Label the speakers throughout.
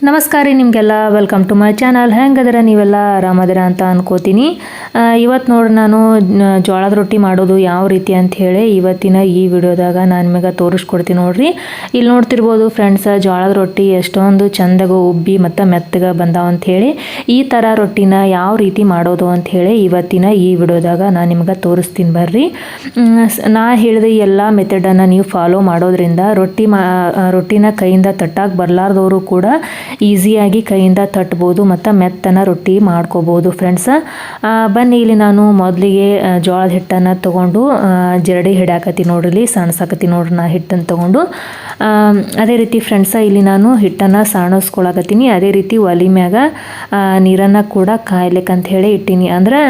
Speaker 1: ನಮಸ್ಕಾರ ರೀ ನಿಮಗೆಲ್ಲ ವೆಲ್ಕಮ್ ಟು ಮೈ ಚಾನಲ್. ಹೆಂಗದರ ನೀವೆಲ್ಲ ಆರಾಮದಿರ ಅಂತ ಅನ್ಕೋತೀನಿ. ಇವತ್ತು ನೋಡಿ ನಾನು ಜೋಳದ ರೊಟ್ಟಿ ಮಾಡೋದು ಯಾವ ರೀತಿ ಅಂತ ಹೇಳಿ ಇವತ್ತಿನ ಈ ವಿಡಿಯೋದಾಗ ನಾನು ನಿಮಗೆ ತೋರಿಸ್ಕೊಡ್ತೀನಿ ನೋಡ್ರಿ. ಇಲ್ಲಿ ನೋಡ್ತಿರ್ಬೋದು ಫ್ರೆಂಡ್ಸ್, ಜೋಳದ ರೊಟ್ಟಿ ಎಷ್ಟೊಂದು ಚಂದಾಗ ಉಬ್ಬಿ ಮತ್ತು ಮೆತ್ತಗೆ ಬಂದಾವ ಅಂತ ಹೇಳಿ ಈ ಥರ ರೊಟ್ಟಿನ ಯಾವ ರೀತಿ ಮಾಡೋದು ಅಂತ ಹೇಳಿ ಇವತ್ತಿನ ಈ ವಿಡಿಯೋದಾಗ ನಾನು ನಿಮ್ಗೆ ತೋರಿಸ್ತೀನಿ ಬರ್ರಿ. ನಾ ಹೇಳಿದ ಎಲ್ಲ ಮೆಥಡನ್ನು ನೀವು ಫಾಲೋ ಮಾಡೋದ್ರಿಂದ ರೊಟ್ಟಿನ ಕೈಯಿಂದ ತಟ್ಟಾಗಿ ಬರಲಾರ್ದವರು ಕೂಡ ಈಸಿಯಾಗಿ ಕೈಯಿಂದ ತಟ್ಬೋದು ಮತ್ತು ಮೆತ್ತನ ರೊಟ್ಟಿ ಮಾಡ್ಕೋಬೋದು ಫ್ರೆಂಡ್ಸ. ಬನ್ನಿ, ಇಲ್ಲಿ ನಾನು ಮೊದಲಿಗೆ ಜೋಳದ ಹಿಟ್ಟನ್ನು ತೊಗೊಂಡು ಜರಡಿ ಹಿಡ್ಯಾಕತ್ತೀನಿ ನೋಡ್ರಿ, ಸಣ್ಸಾಕತ್ತಿ ನೋಡ್ರಿ ನಾ ಹಿಟ್ಟನ್ನು ತೊಗೊಂಡು. ಅದೇ ರೀತಿ ಫ್ರೆಂಡ್ಸ, ಇಲ್ಲಿ ನಾನು ಹಿಟ್ಟನ್ನು ಸಾಣಿಸ್ಕೊಳಕತ್ತೀನಿ. ಅದೇ ರೀತಿ ಒಲೆ ಮ್ಯಾಗ ನೀರನ್ನು ಕೂಡ ಕಾಯ್ಲಿಕ್ಕಂತ ಹೇಳಿ ಇಟ್ಟೀನಿ. ಅಂದ್ರೆ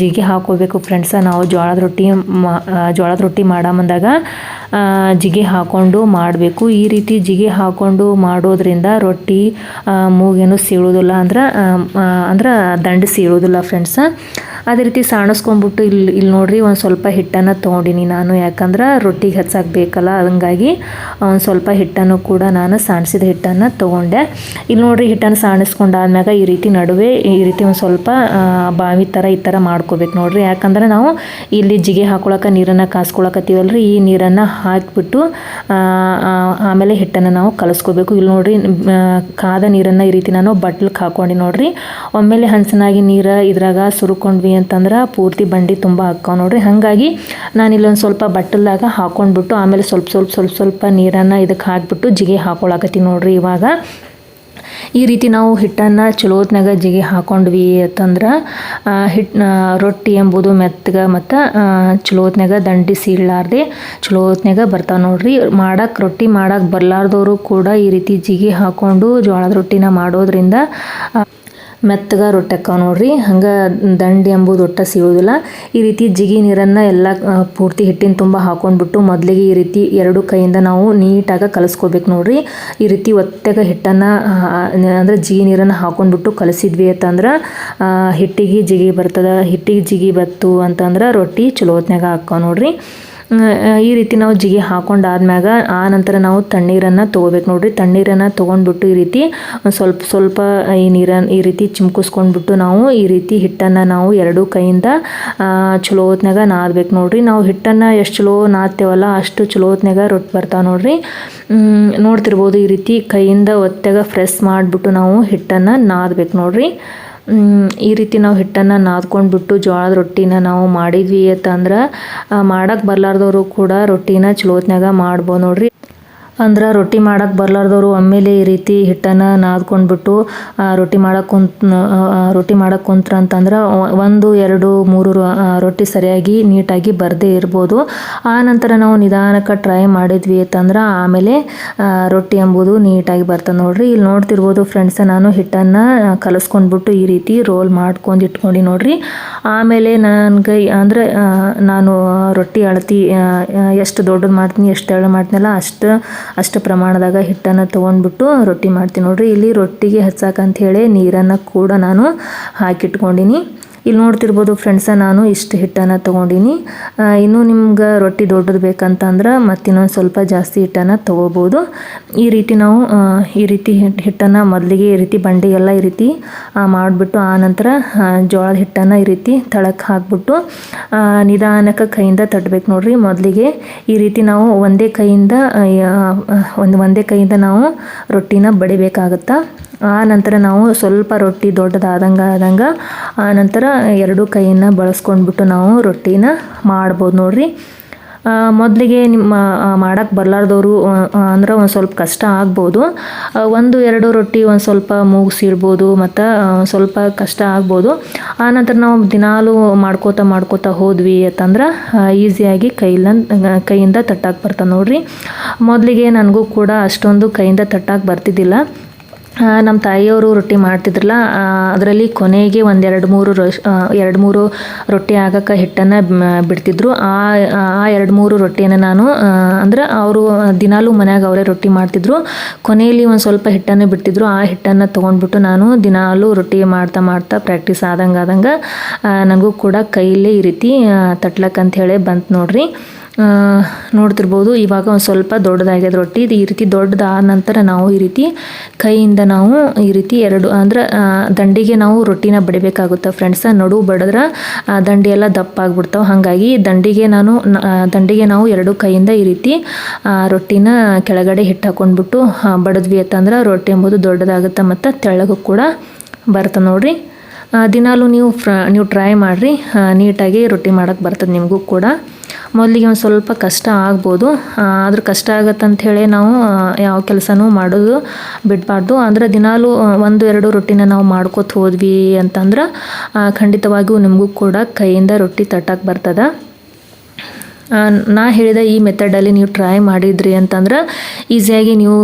Speaker 1: ಜಿಗಿ ಹಾಕೋಬೇಕು ಫ್ರೆಂಡ್ಸ. ನಾವು ಜೋಳದ ರೊಟ್ಟಿ ಮಾಡೋ ಮುಂದಾಗ ಜಿಗಿ ಹಾಕ್ಕೊಂಡು ಮಾಡಬೇಕು. ಈ ರೀತಿ ಜಿಗಿ ಹಾಕ್ಕೊಂಡು ಮಾಡೋದ್ರಿಂದ ರೊಟ್ಟಿ ಮೂಗೇನು ಸೀಳೋದಿಲ್ಲ, ಅಂದ್ರೆ ದಂಡು ಸೀಳೋದಿಲ್ಲ ಫ್ರೆಂಡ್ಸ. ಅದೇ ರೀತಿ ಸಾಣಿಸ್ಕೊಂಡ್ಬಿಟ್ಟು ಇಲ್ಲಿ ನೋಡ್ರಿ ಒಂದು ಸ್ವಲ್ಪ ಹಿಟ್ಟನ್ನು ತೊಗೊಂಡಿನಿ ನಾನು, ಯಾಕಂದ್ರೆ ರೊಟ್ಟಿಗೆ ಹಚ್ಚಾಕ ಬೇಕಲ್ಲ, ಹಂಗಾಗಿ ಒಂದು ಸ್ವಲ್ಪ ಹಿಟ್ಟನ್ನು ಕೂಡ ನಾನು ಸಾಣಿಸಿದ ಹಿಟ್ಟನ್ನು ತೊಗೊಂಡೆ. ಇಲ್ಲಿ ನೋಡ್ರಿ ಹಿಟ್ಟನ್ನು ಸಾಣಿಸ್ಕೊಂಡಾದ್ಮ್ಯಾಗ ಈ ರೀತಿ ನಡುವೆ ಈ ರೀತಿ ಒಂದು ಸ್ವಲ್ಪ ಬಾವಿ ಥರ ಈ ಥರ ಮಾಡ್ಕೋಬೇಕು ನೋಡ್ರಿ. ಯಾಕಂದ್ರೆ ನಾವು ಇಲ್ಲಿ ಜಿಗಿ ಹಾಕೊಳಕ್ಕೆ ನೀರನ್ನು ಕಾಸ್ಕೊಳಕತ್ತೀವಲ್ರಿ, ಈ ನೀರನ್ನು ಹಾಕಿಬಿಟ್ಟು ಆಮೇಲೆ ಹಿಟ್ಟನ್ನು ನಾವು ಕಲಿಸ್ಕೋಬೇಕು. ಇಲ್ಲಿ ನೋಡ್ರಿ ಕಾದ ನೀರನ್ನು ಈ ರೀತಿ ನಾನು ಬಟ್ಲಕ್ಕೆ ಹಾಕ್ಕೊಂಡು ನೋಡ್ರಿ. ಒಮ್ಮೆಲೆ ಹಂಚನಾಗಿ ನೀರು ಇದ್ರಾಗ ಸುರುಕೊಂಡ್ವಿ ಅಂತಂದ್ರೆ ಪೂರ್ತಿ ಬಂಡಿ ತುಂಬ ಹಾಕ್ಕಾವ ನೋಡ್ರಿ. ಹಾಗಾಗಿ ನಾನು ಇಲ್ಲೊಂದು ಸ್ವಲ್ಪ ಬಟ್ಟಲ್ದಾಗ ಹಾಕೊಂಡ್ಬಿಟ್ಟು ಆಮೇಲೆ ಸ್ವಲ್ಪ ನೀರನ್ನು ಇದಕ್ಕೆ ಹಾಕಿಬಿಟ್ಟು ಜಿಗಿ ಹಾಕೊಳಕತ್ತೀನಿ ನೋಡ್ರಿ. ಇವಾಗ ಈ ರೀತಿ ನಾವು ಹಿಟ್ಟನ್ನು ಚಲೋತ್ನಾಗ ಜಿಗಿ ಹಾಕೊಂಡ್ವಿ ಅಂತಂದ್ರೆ ರೊಟ್ಟಿ ಎಂಬುದು ಮೆತ್ತಗೆ ಮತ್ತು ಚಲೋತ್ನಾಗ ದಂಡಿ ಸೀಳಾರ್ದೆ ಚಲೋತ್ನಾಗ ಬರ್ತಾವೆ ನೋಡ್ರಿ. ರೊಟ್ಟಿ ಮಾಡಕ್ಕೆ ಬರಲಾರ್ದವರು ಕೂಡ ಈ ರೀತಿ ಜಿಗಿ ಹಾಕ್ಕೊಂಡು ಜೋಳದ ರೊಟ್ಟಿನ ಮಾಡೋದ್ರಿಂದ ಮೆತ್ತಗೆ ರೊಟ್ಟಿ ಅಕ್ಕಾವ ನೋಡ್ರಿ. ಹಂಗೆ ದಂಡಿ ಎಂಬುದು ಒಟ್ಟ ಸಿಗೋದಿಲ್ಲ. ಈ ರೀತಿ ಜಿಗಿ ನೀರನ್ನು ಎಲ್ಲ ಪೂರ್ತಿ ಹಿಟ್ಟಿನ ತುಂಬ ಹಾಕೊಂಡ್ಬಿಟ್ಟು ಮೊದಲಿಗೆ ಈ ರೀತಿ ಎರಡು ಕೈಯಿಂದ ನಾವು ನೀಟಾಗಿ ಕಲಿಸ್ಕೋಬೇಕು ನೋಡ್ರಿ. ಈ ರೀತಿ ಒತ್ತೆಗೆ ಹಿಟ್ಟನ್ನು ಅಂದರೆ ಜಿಗಿ ನೀರನ್ನು ಹಾಕೊಂಡ್ಬಿಟ್ಟು ಕಲಿಸಿದ್ವಿ ಅಂತಂದ್ರೆ ಹಿಟ್ಟಿಗೆ ಜಿಗಿ ಬರ್ತದೆ. ಹಿಟ್ಟಿಗೆ ಜಿಗಿ ಬತ್ತು ಅಂತಂದ್ರೆ ರೊಟ್ಟಿ ಚಲೋತ್ನಾಗ ಹಾಕ್ಕಾವ ನೋಡ್ರಿ. ಈ ರೀತಿ ನಾವು ಜಿಗಿ ಹಾಕೊಂಡಾದ್ಮ್ಯಾಗ ಆ ನಂತರ ನಾವು ತಣ್ಣೀರನ್ನು ತೊಗೋಬೇಕು ನೋಡ್ರಿ. ತಣ್ಣೀರನ್ನು ತೊಗೊಂಡ್ಬಿಟ್ಟು ಈ ರೀತಿ ಸ್ವಲ್ಪ ಈ ನೀರನ್ನು ಈ ರೀತಿ ಚಿಮ್ಕಿಸ್ಕೊಂಡ್ಬಿಟ್ಟು ನಾವು ಈ ರೀತಿ ಹಿಟ್ಟನ್ನು ನಾವು ಎರಡೂ ಕೈಯಿಂದ ಚಲೋ ಹೊತ್ನಾಗ ನಾದಬೇಕು ನೋಡ್ರಿ. ನಾವು ಹಿಟ್ಟನ್ನು ಎಷ್ಟು ಚಲೋ ನಾದ್ತೇವಲ್ಲ ಅಷ್ಟು ಚಲೋ ಹೊತ್ನಾಗ ರೊಟ್ಟಿ ಬರ್ತಾವೆ ನೋಡ್ರಿ. ನೋಡ್ತಿರ್ಬೋದು ಈ ರೀತಿ ಕೈಯಿಂದ ಒತ್ತಾಗ ಪ್ರೆಸ್ ಮಾಡಿಬಿಟ್ಟು ನಾವು ಹಿಟ್ಟನ್ನು ನಾದಬೇಕು ನೋಡ್ರಿ. ಈ ರೀತಿ ನಾವು ಹಿಟ್ಟನ್ನು ನಾದ್ಕೊಂಡ್ಬಿಟ್ಟು ಜೋಳದ ರೊಟ್ಟಿನ ನಾವು ಮಾಡಿದ್ವಿ ಅಂತಂದ್ರೆ ಮಾಡಕ್ಕೆ ಬರಲಾರ್ದವರು ಕೂಡ ರೊಟ್ಟಿನ ಚಲೋತ್ನಾಗ ಮಾಡ್ಬೋದು ನೋಡ್ರಿ. ಅಂದ್ರೆ ರೊಟ್ಟಿ ಮಾಡಕ್ಕೆ ಬರಲಾರ್ದವರು ಒಮ್ಮೆಲೆ ಈ ರೀತಿ ಹಿಟ್ಟನ್ನು ನಾದ್ಕೊಂಡ್ಬಿಟ್ಟು ರೊಟ್ಟಿ ಮಾಡಕ್ಕೆ ಕುಂತ್ರ ಅಂತಂದ್ರೆ 1, 2, 3 ರೊಟ್ಟಿ ಸರಿಯಾಗಿ ನೀಟಾಗಿ ಬರದೇ ಇರ್ಬೋದು. ಆ ನಂತರ ನಾವು ನಿಧಾನಕ್ಕೆ ಟ್ರೈ ಮಾಡಿದ್ವಿ ಅಂತಂದ್ರೆ ಆಮೇಲೆ ರೊಟ್ಟಿ ಎಂಬುದು ನೀಟಾಗಿ ಬರ್ತದೆ ನೋಡ್ರಿ. ಇಲ್ಲಿ ನೋಡ್ತಿರ್ಬೋದು ಫ್ರೆಂಡ್ಸ್, ನಾನು ಹಿಟ್ಟನ್ನು ಕಲಿಸ್ಕೊಂಡ್ಬಿಟ್ಟು ಈ ರೀತಿ ರೋಲ್ ಮಾಡ್ಕೊಂಡು ಇಟ್ಕೊಂಡು ನೋಡ್ರಿ. ಆಮೇಲೆ ನನಗೆ ಅಂದರೆ ನಾನು ರೊಟ್ಟಿ ಅಳತಿ ಎಷ್ಟು ದೊಡ್ಡದು ಮಾಡ್ತೀನಿ ಎಷ್ಟು ತೆಳು ಮಾಡ್ತೀನಲ್ಲ ಅಷ್ಟು ಪ್ರಮಾಣದಾಗ ಹಿಟ್ಟನ್ನು ತೊಗೊಂಡ್ಬಿಟ್ಟು ರೊಟ್ಟಿ ಮಾಡ್ತೀನಿ ನೋಡ್ರಿ. ಇಲ್ಲಿ ರೊಟ್ಟಿಗೆ ಹಚ್ಚಾಕಂತ ಹೇಳಿ ನೀರನ್ನು ಕೂಡ ನಾನು ಹಾಕಿಟ್ಕೊಂಡಿನಿ. ಇಲ್ಲಿ ನೋಡ್ತಿರ್ಬೋದು ಫ್ರೆಂಡ್ಸ, ನಾನು ಇಷ್ಟು ಹಿಟ್ಟನ್ನು ತೊಗೊಂಡಿನಿ. ಇನ್ನೂ ನಿಮ್ಗೆ ರೊಟ್ಟಿ ದೊಡ್ಡದು ಬೇಕಂತಂದ್ರೆ ಮತ್ತಿನ್ನೊಂದು ಸ್ವಲ್ಪ ಜಾಸ್ತಿ ಹಿಟ್ಟನ್ನು ತೊಗೋಬೋದು. ಈ ರೀತಿ ನಾವು ಈ ರೀತಿ ಹಿಟ್ಟನ್ನು ಮೊದಲಿಗೆ ಈ ರೀತಿ ಬಂಡಿಗೆಲ್ಲ ಈ ರೀತಿ ಮಾಡಿಬಿಟ್ಟು ಆನಂತರ ಜೋಳದ ಹಿಟ್ಟನ್ನು ಈ ರೀತಿ ತಳಕ್ಕೆ ಹಾಕ್ಬಿಟ್ಟು ನಿಧಾನಕ್ಕೆ ಕೈಯಿಂದ ತಟ್ಟಬೇಕು ನೋಡ್ರಿ. ಮೊದಲಿಗೆ ಈ ರೀತಿ ನಾವು ಒಂದೇ ಕೈಯಿಂದ ನಾವು ರೊಟ್ಟಿನ ಬಡಿಬೇಕಾಗತ್ತಾ. ಆ ನಂತರ ನಾವು ಸ್ವಲ್ಪ ರೊಟ್ಟಿ ದೊಡ್ಡದಾದಂಗೆ ಆ ನಂತರ ಎರಡು ಕೈಯನ್ನು ಬಳಸ್ಕೊಂಡ್ಬಿಟ್ಟು ನಾವು ರೊಟ್ಟಿನ ಮಾಡ್ಬೋದು ನೋಡ್ರಿ. ಮೊದಲಿಗೆ ನಿಮ್ಮ ಮಾಡೋಕ್ಕೆ ಬರಲಾರ್ದವರು ಅಂದ್ರೆ ಒಂದು ಸ್ವಲ್ಪ ಕಷ್ಟ ಆಗ್ಬೋದು. 1, 2 ರೊಟ್ಟಿ ಒಂದು ಸ್ವಲ್ಪ ಮೂಗು ಸೀಳ್ಬೋದು ಮತ್ತು ಸ್ವಲ್ಪ ಕಷ್ಟ ಆಗ್ಬೋದು. ಆನಂತರ ನಾವು ದಿನಾಲೂ ಮಾಡ್ಕೋತಾ ಹೋದ್ವಿ ಅಂತಂದ್ರೆ ಈಸಿಯಾಗಿ ಕೈಯಿಂದ ತಟ್ಟಕ್ಕೆ ಬರ್ತದೆ ನೋಡ್ರಿ. ಮೊದಲಿಗೆ ನನಗೂ ಕೂಡ ಅಷ್ಟೊಂದು ಕೈಯಿಂದ ತಟ್ಟಕ್ಕೆ ಬರ್ತಿದ್ದಿಲ್ಲ. ನಮ್ಮ ತಾಯಿಯವರು ರೊಟ್ಟಿ ಮಾಡ್ತಿದ್ರಲ್ಲ, ಅದರಲ್ಲಿ ಕೊನೆಗೆ 2-3 ರೊಟ್ಟಿ ಆಗಕ್ಕೆ ಹಿಟ್ಟನ್ನು ಬಿಡ್ತಿದ್ರು. ಆ 2-3 ರೊಟ್ಟಿಯನ್ನು ನಾನು ಅಂದ್ರೆ ಅವರು ದಿನಾಲೂ ಮನ್ಯಾಗ ಅವರೇ ರೊಟ್ಟಿ ಮಾಡ್ತಿದ್ರು. ಕೊನೆಯಲ್ಲಿ ಒಂದು ಸ್ವಲ್ಪ ಹಿಟ್ಟನ್ನು ಬಿಡ್ತಿದ್ರು. ಆ ಹಿಟ್ಟನ್ನು ತೊಗೊಂಡ್ಬಿಟ್ಟು ನಾನು ದಿನಾಲೂ ರೊಟ್ಟಿ ಮಾಡ್ತಾ ಪ್ರಾಕ್ಟೀಸ್ ಆದಂಗೆ ನನಗೂ ಕೂಡ ಕೈಲೇ ಈ ರೀತಿ ತಟ್ಲಕ್ಕಂತ ಹೇಳಿ ಬಂತು ನೋಡ್ರಿ. ನೋಡ್ತಿರ್ಬೋದು ಇವಾಗ ಒಂದು ಸ್ವಲ್ಪ ದೊಡ್ಡದಾಗ್ಯದ ರೊಟ್ಟಿ. ಇದು ಈ ರೀತಿ ದೊಡ್ಡದಾದ ನಂತರ ನಾವು ಈ ರೀತಿ ಕೈಯಿಂದ ನಾವು ಈ ರೀತಿ ಎರಡು ಅಂದ್ರೆ ದಂಡಿಗೆ ನಾವು ರೊಟ್ಟಿನ ಬಡಿಬೇಕಾಗುತ್ತೆ ಫ್ರೆಂಡ್ಸ್. ನಡು ಬಡಿದ್ರೆ ದಂಡಿ ಎಲ್ಲ ದಪ್ಪ ಆಗ್ಬಿಡ್ತಾವೆ. ಹಾಗಾಗಿ ದಂಡಿಗೆ ನಾವು ಎರಡು ಕೈಯಿಂದ ಈ ರೀತಿ ರೊಟ್ಟಿನ ಕೆಳಗಡೆ ಹಿಟ್ಟು ಹಾಕೊಂಡ್ಬಿಟ್ಟು ಬಡಿದ್ವಿ ಅಂತಂದ್ರೆ ರೊಟ್ಟಿ ಎಂಬುದು ದೊಡ್ಡದಾಗುತ್ತೆ ಮತ್ತು ತೆಳ್ಳಗೂ ಕೂಡ ಬರ್ತದೆ ನೋಡ್ರಿ. ದಿನಾಲೂ ನೀವು ಟ್ರೈ ಮಾಡಿರಿ, ನೀಟಾಗಿ ರೊಟ್ಟಿ ಮಾಡೋಕ್ಕೆ ಬರ್ತದೆ ನಿಮಗೂ ಕೂಡ. ಮೊದಲಿಗೆ ಒಂದು ಸ್ವಲ್ಪ ಕಷ್ಟ ಆಗ್ಬೋದು, ಆದ್ರೆ ಕಷ್ಟ ಆಗುತ್ತಂಥೇಳಿ ನಾವು ಯಾವ ಕೆಲಸನೂ ಮಾಡೋದು ಬಿಡಬಾರ್ದು. ಅಂದರೆ ದಿನಾಲೂ 1-2 ರೊಟ್ಟಿನ ನಾವು ಮಾಡ್ಕೋತ ಹೋದ್ವಿ ಅಂತಂದ್ರೆ ಖಂಡಿತವಾಗಿಯೂ ನಿಮಗೂ ಕೂಡ ಕೈಯಿಂದ ರೊಟ್ಟಿ ತಟ್ಟಕ್ಕೆ ಬರ್ತದೆ. ನಾ ಹೇಳಿದ ಈ ಮೆಥಡಲ್ಲಿ ನೀವು ಟ್ರೈ ಮಾಡಿದ್ರಿ ಅಂತಂದ್ರೆ ಈಸಿಯಾಗಿ ನೀವು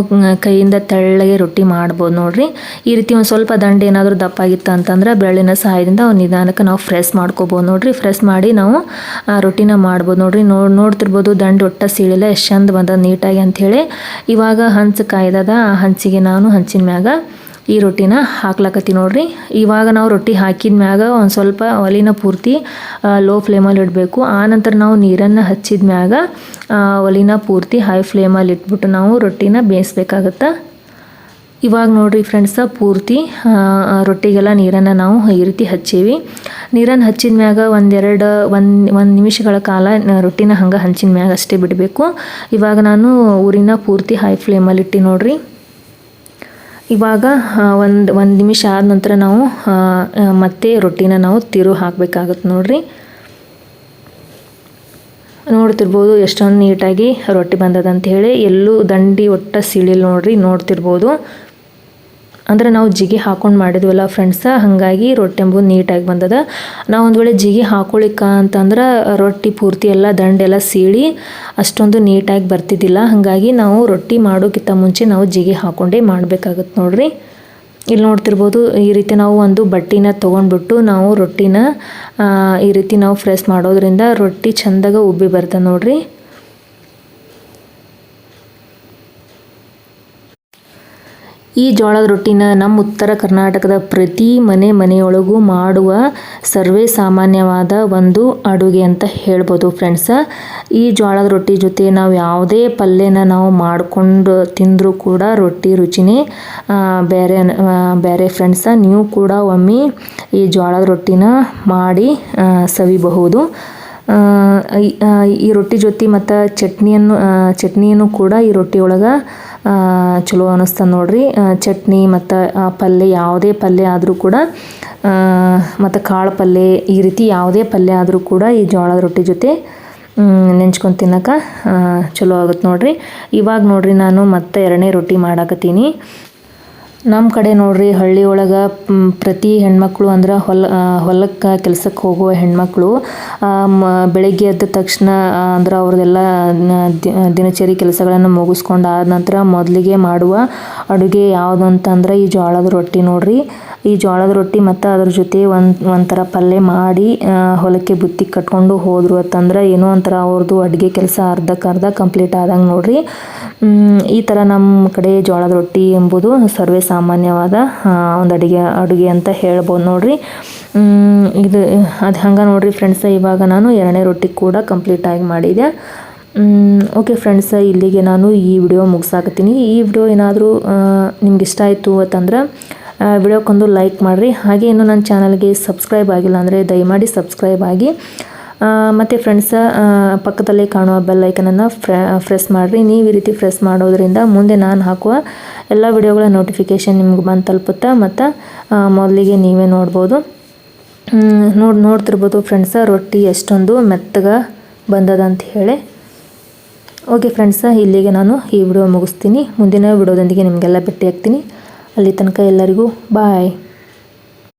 Speaker 1: ಕೈಯಿಂದ ತೆಳ್ಳಗೆ ರೊಟ್ಟಿ ಮಾಡ್ಬೋದು ನೋಡ್ರಿ. ಈ ರೀತಿ ಒಂದು ಸ್ವಲ್ಪ ದಂಡೆ ಏನಾದರೂ ದಪ್ಪಾಗಿತ್ತು ಅಂತಂದ್ರೆ ಬೆರಳಿನ ಸಹಾಯದಿಂದ ಒಂದು ನಿಧಾನಕ್ಕೆ ನಾವು ಫ್ರೆಸ್ ಮಾಡ್ಕೋಬೋದು ನೋಡ್ರಿ. ಫ್ರೆಸ್ ಮಾಡಿ ನಾವು ರೊಟ್ಟಿನ ಮಾಡ್ಬೋದು ನೋಡ್ರಿ. ನೋಡ್ತಿರ್ಬೋದು ದಂಡೆ ಒಟ್ಟ ಸೀಳಿಲ್ಲ, ಎಷ್ಟು ಚಂದ ಬಂದದ ನೀಟಾಗಿ ಅಂಥೇಳಿ. ಇವಾಗ ಹಂಚು ಕಾಯ್ದದ, ಆ ಹಂಚಿಗೆ ನಾನು ಹಂಚಿನ ಮ್ಯಾಗ ಈ ರೊಟ್ಟಿನ ಹಾಕ್ಲಕತ್ತಿ ನೋಡ್ರಿ. ಇವಾಗ ನಾವು ರೊಟ್ಟಿ ಹಾಕಿದ ಮ್ಯಾಗ ಒಂದು ಸ್ವಲ್ಪ ಒಲಿನ ಪೂರ್ತಿ ಲೋ ಫ್ಲೇಮಲ್ಲಿ ಇಡಬೇಕು. ಆನಂತರ ನಾವು ನೀರನ್ನು ಹಚ್ಚಿದ ಮ್ಯಾಗ ಒಲಿನ ಪೂರ್ತಿ ಹೈ ಫ್ಲೇಮಲ್ಲಿ ಇಟ್ಬಿಟ್ಟು ನಾವು ರೊಟ್ಟಿನ ಬೇಯಿಸ್ಬೇಕಾಗತ್ತೆ. ಇವಾಗ ನೋಡ್ರಿ ಫ್ರೆಂಡ್ಸ, ಪೂರ್ತಿ ರೊಟ್ಟಿಗೆಲ್ಲ ನೀರನ್ನು ನಾವು ಈ ರೀತಿ ಹಚ್ಚೀವಿ. ನೀರನ್ನು ಹಚ್ಚಿದ ಮ್ಯಾಗ ಒಂದು ನಿಮಿಷಗಳ ಕಾಲ ರೊಟ್ಟಿನ ಹಂಗೆ ಹಂಚಿನ ಮ್ಯಾಗ ಅಷ್ಟೇ ಬಿಡಬೇಕು. ಇವಾಗ ನಾನು ಊರಿನ ಪೂರ್ತಿ ಹೈ ಫ್ಲೇಮಲ್ಲಿ ಇಟ್ಟು ನೋಡ್ರಿ. ಇವಾಗ ಒಂದು ನಿಮಿಷ ಆದ ನಂತರ ನಾವು ಮತ್ತೆ ರೊಟ್ಟಿನ ನಾವು ತಿರು ಹಾಕಬೇಕಾಗತ್ತೆ ನೋಡ್ರಿ. ನೋಡ್ತಿರ್ಬೋದು ಎಷ್ಟೊಂದು ನೀಟಾಗಿ ರೊಟ್ಟಿ ಬಂದದಂತ ಹೇಳಿ. ಎಲ್ಲೂ ದಂಡಿ ಒಟ್ಟ ಸೀಳಿಲ್ಲ ನೋಡ್ರಿ. ನೋಡ್ತಿರ್ಬೋದು ಅಂದರೆ ನಾವು ಜಿಗಿ ಹಾಕೊಂಡು ಮಾಡಿದ್ವಲ್ಲ ಫ್ರೆಂಡ್ಸ, ಹಾಗಾಗಿ ರೊಟ್ಟಿ ಎಂಬುದು ನೀಟಾಗಿ ಬಂದದ. ನಾವು ಒಂದು ವೇಳೆ ಜಿಗಿ ಹಾಕೊಳ್ಳಿಕ್ಕ ಅಂತಂದ್ರೆ ರೊಟ್ಟಿ ಪೂರ್ತಿ ಎಲ್ಲ ದಂಡೆಲ್ಲ ಸೀಳಿ ಅಷ್ಟೊಂದು ನೀಟಾಗಿ ಬರ್ತಿದ್ದಿಲ್ಲ. ಹಾಗಾಗಿ ನಾವು ರೊಟ್ಟಿ ಮಾಡೋಕ್ಕಿಂತ ಮುಂಚೆ ನಾವು ಜಿಗಿ ಹಾಕೊಂಡೇ ಮಾಡಬೇಕಾಗತ್ತೆ ನೋಡ್ರಿ. ಇಲ್ಲಿ ನೋಡ್ತಿರ್ಬೋದು ಈ ರೀತಿ ನಾವು ಒಂದು ಬಟ್ಟೆನ ತೊಗೊಂಡ್ಬಿಟ್ಟು ನಾವು ರೊಟ್ಟಿನ ಈ ರೀತಿ ನಾವು ಫ್ರೆಸ್ ಮಾಡೋದ್ರಿಂದ ರೊಟ್ಟಿ ಚೆಂದಾಗ ಉಬ್ಬಿ ಬರ್ತದೆ ನೋಡ್ರಿ. ಈ ಜೋಳದ ರೊಟ್ಟಿನ ನಮ್ಮ ಉತ್ತರ ಕರ್ನಾಟಕದ ಪ್ರತಿ ಮನೆಯೊಳಗೂ ಮಾಡುವ ಸರ್ವೇ ಸಾಮಾನ್ಯವಾದ ಒಂದು ಅಡುಗೆ ಅಂತ ಹೇಳ್ಬೋದು ಫ್ರೆಂಡ್ಸ. ಈ ಜೋಳದ ರೊಟ್ಟಿ ಜೊತೆ ನಾವು ಯಾವುದೇ ಪಲ್ಯನ ನಾವು ಮಾಡಿಕೊಂಡು ತಿಂದರೂ ಕೂಡ ರೊಟ್ಟಿ ರುಚಿನೇ ಬೇರೆ ಫ್ರೆಂಡ್ಸ. ನೀವು ಕೂಡ ಒಮ್ಮೆ ಈ ಜೋಳದ ರೊಟ್ಟಿನ ಮಾಡಿ ಸವಿಬಹುದು. ಈ ರೊಟ್ಟಿ ಜೊತೆ ಮತ್ತು ಚಟ್ನಿಯನ್ನು ಕೂಡ ಈ ರೊಟ್ಟಿ ಒಳಗೆ ಚಲೋ ಅನ್ನಿಸ್ತದೆ ನೋಡ್ರಿ. ಚಟ್ನಿ ಮತ್ತು ಪಲ್ಯ, ಯಾವುದೇ ಪಲ್ಯ ಆದರೂ ಕೂಡ ಮತ್ತು ಕಾಳು ಪಲ್ಯ, ಈ ರೀತಿ ಯಾವುದೇ ಪಲ್ಯ ಆದರೂ ಕೂಡ ಈ ಜೋಳದ ರೊಟ್ಟಿ ಜೊತೆ ನೆಂಚ್ಕೊಂಡು ತಿನ್ನೋಕೆ ಚಲೋ ಆಗುತ್ತೆ ನೋಡ್ರಿ. ಇವಾಗ ನೋಡ್ರಿ ನಾನು ಮತ್ತೆ 2ನೇ ರೊಟ್ಟಿ ಮಾಡಾಕತ್ತೀನಿ. ನಮ್ಮ ಕಡೆ ನೋಡ್ರಿ ಹಳ್ಳಿ ಒಳಗೆ ಪ್ರತಿ ಹೆಣ್ಮಕ್ಳು ಅಂದ್ರೆ ಹೊಲಕ್ಕೆ ಕೆಲಸಕ್ಕೆ ಹೋಗುವ ಹೆಣ್ಮಕ್ಳು ಬೆಳಗ್ಗೆ ಎದ್ದ ತಕ್ಷಣ ಅಂದ್ರೆ ಅವ್ರದ್ದೆಲ್ಲ ದಿನಚರಿ ಕೆಲಸಗಳನ್ನು ಮುಗಿಸ್ಕೊಂಡು ಆದ ನಂತರ ಮೊದಲಿಗೆ ಮಾಡುವ ಅಡುಗೆ ಯಾವುದು ಅಂತಂದ್ರೆ ಈ ಜೋಳದ ರೊಟ್ಟಿ ನೋಡ್ರಿ. ಈ ಜೋಳದ ರೊಟ್ಟಿ ಮತ್ತು ಅದ್ರ ಜೊತೆ ಒಂಥರ ಪಲ್ಯ ಮಾಡಿ ಹೊಲಕ್ಕೆ ಬುತ್ತಿ ಕಟ್ಕೊಂಡು ಹೋದ್ರು ಅಂತಂದ್ರೆ ಏನೋ ಒಂಥರ ಅವ್ರದ್ದು ಅಡುಗೆ ಕೆಲಸ ಅರ್ಧಕ್ಕರ್ಧ ಕಂಪ್ಲೀಟ್ ಆದಂಗೆ ನೋಡ್ರಿ. ಈ ಥರ ನಮ್ಮ ಕಡೆ ಜೋಳದ ರೊಟ್ಟಿ ಎಂಬುದು ಸರ್ವೇ ಸಾಮಾನ್ಯವಾದ ಒಂದು ಅಡುಗೆ ಅಂತ ಹೇಳ್ಬೋದು ನೋಡ್ರಿ. ಇದು ಅದು ಹಂಗೆ ನೋಡ್ರಿ ಫ್ರೆಂಡ್ಸ. ಇವಾಗ ನಾನು 2ನೇ ರೊಟ್ಟಿ ಕೂಡ ಕಂಪ್ಲೀಟಾಗಿ ಮಾಡಿದೆ. ಓಕೆ ಫ್ರೆಂಡ್ಸ, ಇಲ್ಲಿಗೆ ನಾನು ಈ ವಿಡಿಯೋ ಮುಗಿಸಾಕತ್ತೀನಿ. ಈ ವಿಡಿಯೋ ಏನಾದರೂ ನಿಮ್ಗೆ ಇಷ್ಟ ಆಯಿತು ಅಂತಂದ್ರೆ ವಿಡಿಯೋಕ್ಕೊಂದು ಲೈಕ್ ಮಾಡಿರಿ. ಹಾಗೆ ಇನ್ನು ನನ್ನ ಚಾನಲ್ಗೆ ಸಬ್ಸ್ಕ್ರೈಬ್ ಆಗಿಲ್ಲ ಅಂದರೆ ದಯಮಾಡಿ ಸಬ್ಸ್ಕ್ರೈಬ್ ಆಗಿ. ಮತ್ತು ಫ್ರೆಂಡ್ಸ, ಪಕ್ಕದಲ್ಲೇ ಕಾಣುವ ಬೆಲ್ ಐಕನನ್ನು ಪ್ರೆಸ್ ಮಾಡಿರಿ. ನೀವು ಈ ರೀತಿ ಪ್ರೆಸ್ ಮಾಡೋದ್ರಿಂದ ಮುಂದೆ ನಾನು ಹಾಕುವ ಎಲ್ಲ ವಿಡಿಯೋಗಳ ನೋಟಿಫಿಕೇಷನ್ ನಿಮ್ಗೆ ಬಂದು ತಲುಪುತ್ತೆ ಮತ್ತು ಮೊದಲಿಗೆ ನೀವೇ ನೋಡ್ಬೋದು. ನೋಡ್ತಿರ್ಬೋದು ಫ್ರೆಂಡ್ಸ ರೊಟ್ಟಿ ಎಷ್ಟೊಂದು ಮೆತ್ತಗೆ ಬಂದದಂತ ಹೇಳಿ. ಓಕೆ ಫ್ರೆಂಡ್ಸ, ಇಲ್ಲಿಗೆ ನಾನು ಈ ವಿಡಿಯೋ ಮುಗಿಸ್ತೀನಿ. ಮುಂದಿನ ವಿಡಿಯೋದೊಂದಿಗೆ ನಿಮಗೆಲ್ಲ ಭೇಟಿ ಆಗ್ತೀನಿ. ಅಲ್ಲಿ ತನಕ ಎಲ್ಲರಿಗೂ ಬಾಯ್.